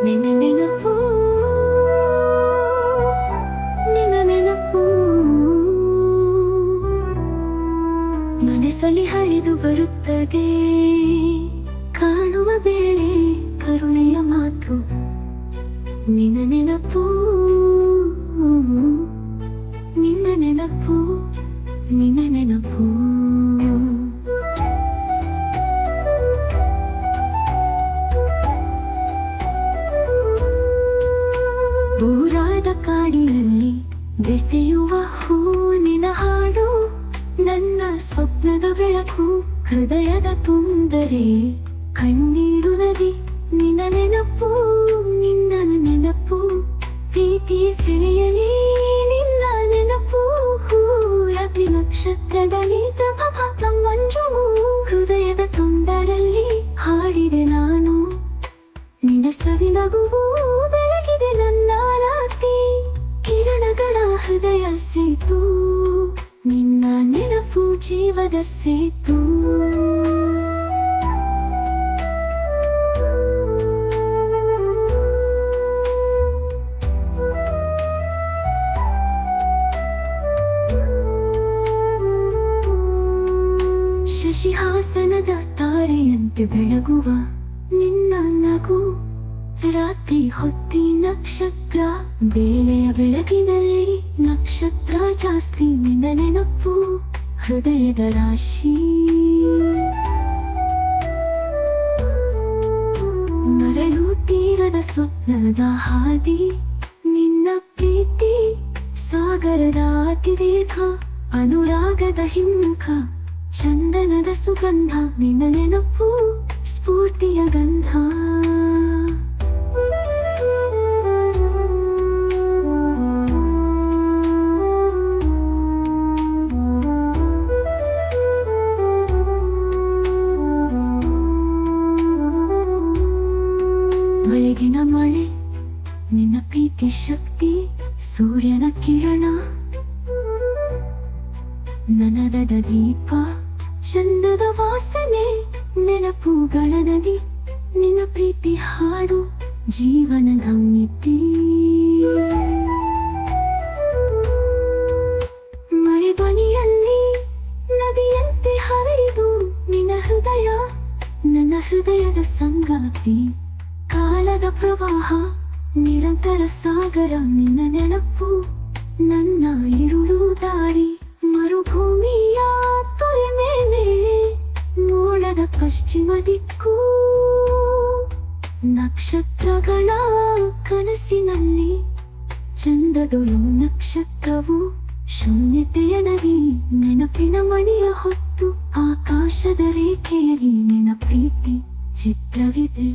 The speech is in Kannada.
ನಿನ್ನ ನೆನಪು ನಿನ್ನ ನೆನಪು ಮನಸ್ಸಲ್ಲಿ ಹರಿದು ಬರುತ್ತದೆ. ಕಾಣುವ ಬೇಳೆ ಕರುಣೆಯ ಮಾತು. ನಿನ್ನ ನೆನಪು ನಿನ್ನ ನೆನಪು ನಿನ್ನ ನೆನಪು. ದೂರಾದ ಕಾಡಿನಲ್ಲಿ ಬೆಸೆಯುವ ಹೂವಿನ ಹಾಡು, ನನ್ನ ಸ್ವಪ್ನದ ಬೆಳಕು, ಹೃದಯದ ತೊಂದರೆ, ಕಣ್ಣೀರು ನದಿ. ನಿನ್ನ ನೆನಪು ನಿನ್ನ ನೆನಪು, ಪ್ರೀತಿ ಸೆಳೆಯಲಿ ನಿನ್ನ ನೆನಪು. ರಾತ್ರಿ ನಕ್ಷತ್ರದಲ್ಲಿ ಪ್ರಭಾತ ಮಂಜು, ಹೃದಯದ ತೊಂದರಲ್ಲಿ ಹಾಡಿದೆ ನಾನು. ನಿನ್ನ ಸವಿ ನಗುವು ಬೆಳಗಿದೆ ನನ್ನ ರಾತ್ರಿ, ಕಿರಣಗಳ ಹೃದಯ ಸೇತು. ನಿನ್ನ ನೆನಪು ಜೀವದ ಸೇತು. ಶಶಿಹಾಸನದ ತಾರೆಯಂತೆ ಬೆಳಗುವ ನಿನ್ನ ನಗು, ರಾತ್ರಿ ಹೊತ್ತಿ ನಕ್ಷತ್ರ, ಬೇಳೆಯ ಬೆಳಕಿನಲ್ಲಿ ನಕ್ಷತ್ರ ಜಾಸ್ತಿ. ನಿನ್ನ ನೆನಪು ಹೃದಯದ ರಾಶಿ, ಮರಳು ತೀರದ ಸ್ವಪ್ನದ ಹಾದಿ. ನಿನ್ನ ಪ್ರೀತಿ ಸಾಗರದ ಅತಿರೇಖ, ಅನುರಾಗದ ಹಿಮ್ಮುಖ, ಚಂದನದ ಸುಗಂಧ. ನಿನ್ನ ನೆನಪು ಸ್ಫೂರ್ತಿಯ ಗಂಧ. ಬೆಳಗಿನ ಮಳೆ ನಿನ್ನ ಪ್ರೀತಿ ಶಕ್ತಿ, ಸೂರ್ಯನ ಕಿರಣ, ನನದದ ದೀಪ, ಚಂದದ ವಾಸನೆ, ನೆನಪುಗಳ ನದಿ. ನಿನ್ನ ಪ್ರೀತಿ ಹಾಡು ಜೀವನದ ಮಿತಿ. ಮಳೆ ಧ್ವನಿಯಲ್ಲಿ ನದಿಯಂತೆ ಹರಿದು ನಿನ್ನ ಹೃದಯ, ನನ್ನ ಹೃದಯದ ಸಂಗಾತಿ. ಕಾಲದ ಪ್ರವಾಹ ನಿರಂತರ ಸಾಗರ. ನಿನ್ನ ನೆನಪು ನನ್ನ ಇರುಳು ದಾರಿ, ಮರುಭೂಮಿಯ ತೊರೆ ಮೇಲೆ ಮೋಡದ ಪಶ್ಚಿಮ ದಿಕ್ಕು. ನಕ್ಷತ್ರಗಳ ಕನಸಿನಲ್ಲಿ ಚಂದದೊಳು ನಕ್ಷತ್ರವು, ಶೂನ್ಯತೆಯ ನದಿ, ನೆನಪಿನ ಮಣಿಯ ಹೊತ್ತು. ಆಕಾಶದ ರೇಖೆಯಲ್ಲಿ ನಿನ್ನ ಪ್ರೀತಿ ಚಿತ್ರವಿದೆ.